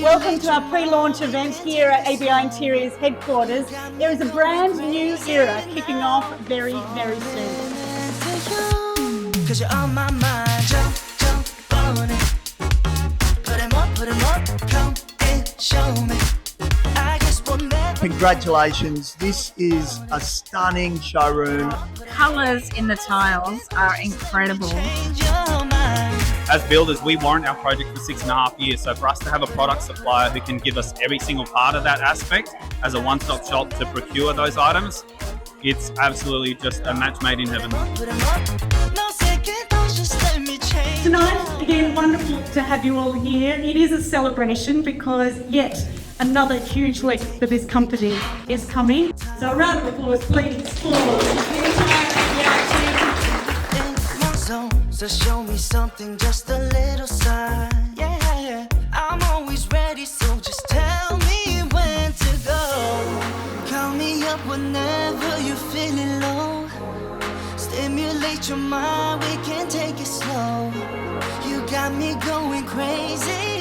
Welcome to our pre-launch event here at ABI Interiors headquarters. There is a brand new era kicking off very, very soon. Cause you're on my mind, jump on it. Put 'em up, come and show me. I just will never. Congratulations, this is a stunning showroom. Colours in the tiles are incredible. Change your mind. As builders, we warrant our project for 6.5 years. So for us to have a product supplier who can give us every single part of that aspect as a one-stop shop to procure those items, it's absolutely just a match made in heaven. Put 'em up, no second thoughts, just let me change. Tonight, again, wonderful to have you all here. It is a celebration because yet another huge leap for this company is coming. So a round of applause, please, for the entire ABI team. In my zone, so show me something, just a little sign. Yeah, I'm always ready, so just tell me when to go. Call me up whenever you're feeling low. Stimulate your mind, we can take it slow. You got me going crazy.